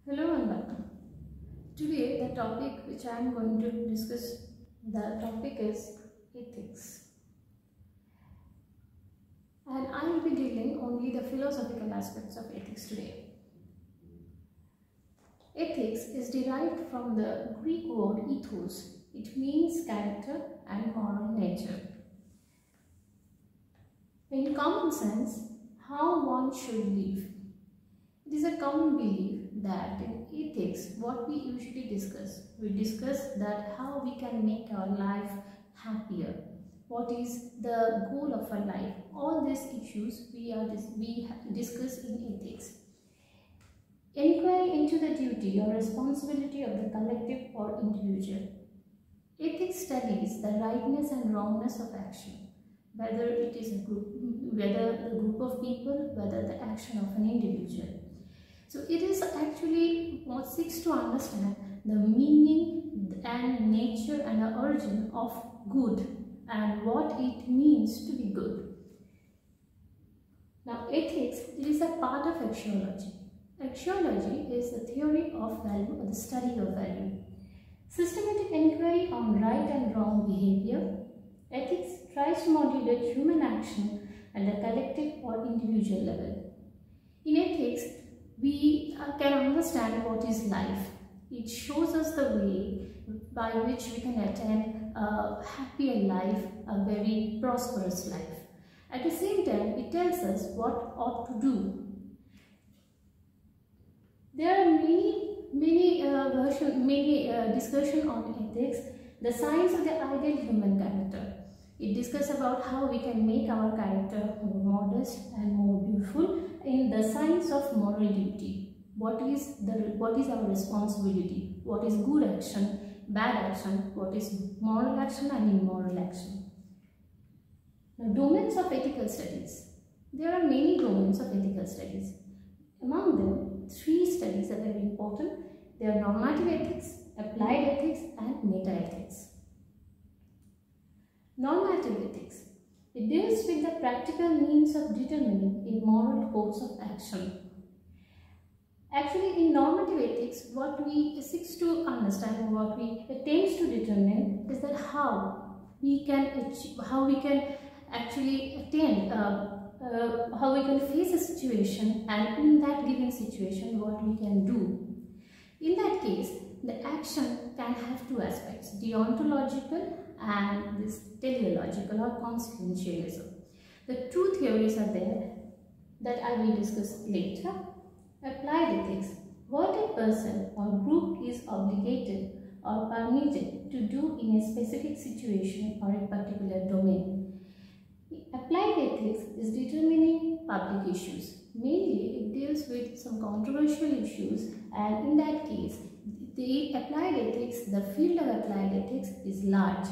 Hello and welcome. Today the topic which I am going to discuss, the topic is ethics. And I will be dealing only the philosophical aspects of ethics today. Ethics is derived from the Greek word ethos. It means character and moral nature. In common sense, how one should live. It is a common belief that in ethics, what we usually we discuss that how we can make our life happier. What is the goal of our life? All these issues we discuss in ethics. Inquiry into the duty or responsibility of the collective or individual. Ethics studies the rightness and wrongness of action, whether it is a group, whether a group of people, whether the action of an individual. So it is actually what seeks to understand the meaning and nature and the origin of good and what it means to be good. Now ethics is a part of axiology. Axiology is the theory of value or the study of value. Systematic inquiry on right and wrong behavior. Ethics tries to modulate human action at the collective or individual level. In ethics, we can understand what is life. It shows us the way by which we can attain a happier life, a very prosperous life. At the same time, it tells us what ought to do. There are many discussion on ethics. The science of the ideal human character. It discusses about how we can make our character more modest and more beautiful in the science of moral duty. What is our responsibility? What is good action, bad action? What is moral action and immoral action? Now, domains of ethical studies. There are many domains of ethical studies. Among them, 3 studies are very important. They are normative ethics, applied ethics, and meta-ethics. Normative ethics. It deals with the practical means of determining a moral course of action. Actually, in normative ethics, what we seek to understand, what we attempt to determine is that how we can face a situation, and in that given situation, what we can do. In that case, the action can have 2 aspects, deontological and this teleological or consequentialism. The 2 theories are there that I will discuss later. Applied ethics. What a person or group is obligated or permitted to do in a specific situation or a particular domain. Applied ethics is determining public issues. Mainly, it deals with some controversial issues, and in that case, the applied ethics, the field of applied ethics is large.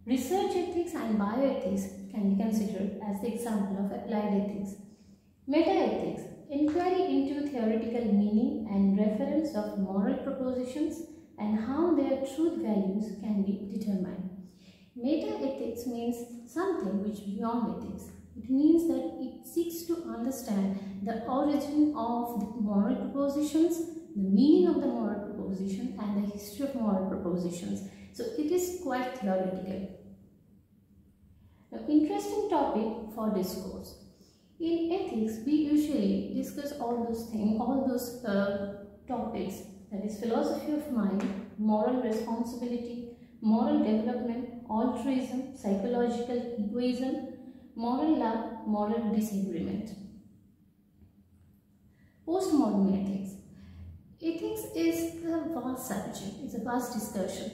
Research ethics and bioethics can be considered as the example of applied ethics. Meta-ethics, inquiry into theoretical meaning and reference of moral propositions and how their truth values can be determined. Meta-ethics means something which is beyond ethics. It means that it seeks to understand the origin of the moral propositions, the meaning of the moral proposition, and the history of moral propositions. So it is quite theoretical. Now, interesting topic for discourse. In ethics, we usually discuss all those topics, that is philosophy of mind, moral responsibility, moral development, altruism, psychological egoism, moral love, moral disagreement. Postmodern ethics. Ethics is a vast subject, it's a vast discussion.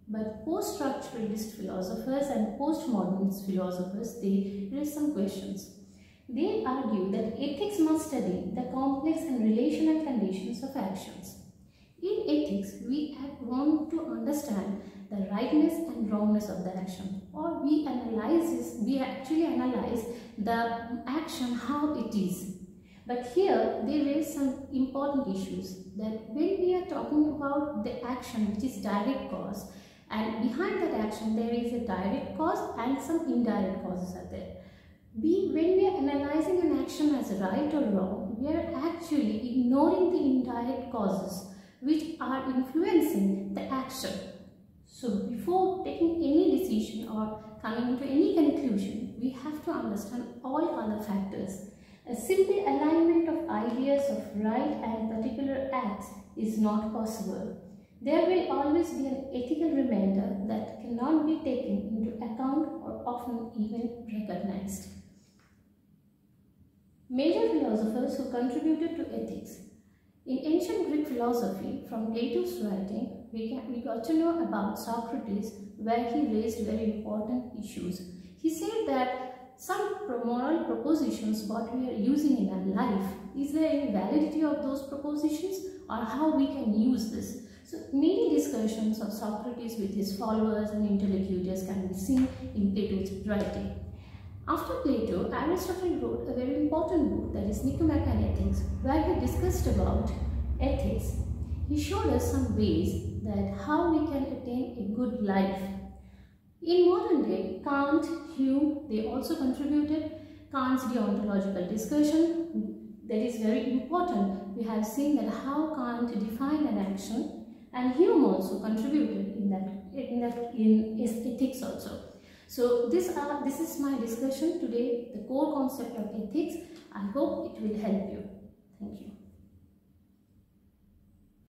But post-structuralist philosophers and postmodernist philosophers, they raise some questions. They argue that ethics must study the complex and relational conditions of actions. In ethics, we want to understand the rightness and wrongness of the action, or we actually analyze the action how it is. But here they raise some important issues, that when we are talking about the action which is direct cause, and behind that action there is a direct cause and some indirect causes are there. When we are analyzing an action as right or wrong, we are actually ignoring the indirect causes which are influencing the action. So before taking any decision or coming to any conclusion, we have to understand all other factors. A simple alignment of ideas of right and particular acts is not possible. There will always be an ethical remainder that cannot be taken into account or often even recognized. Major philosophers who contributed to ethics. In ancient Greek philosophy, from Plato's writing, we got to know about Socrates, where he raised very important issues. He said that some moral propositions what we are using in our life, is there any validity of those propositions or how we can use this? So many discussions of Socrates with his followers and interlocutors can be seen in Plato's writing. After Plato, Aristotle wrote a very important book, that is Nicomachean Ethics, where he discussed about ethics. He showed us some ways that how we can attain a good life. In modern day, Kant, Hume, they also contributed. Kant's deontological discussion, that is very important. We have seen that how Kant defined an action, and Hume also contributed in ethics also. So this is my discussion today, the core concept of ethics. I hope it will help you. Thank you.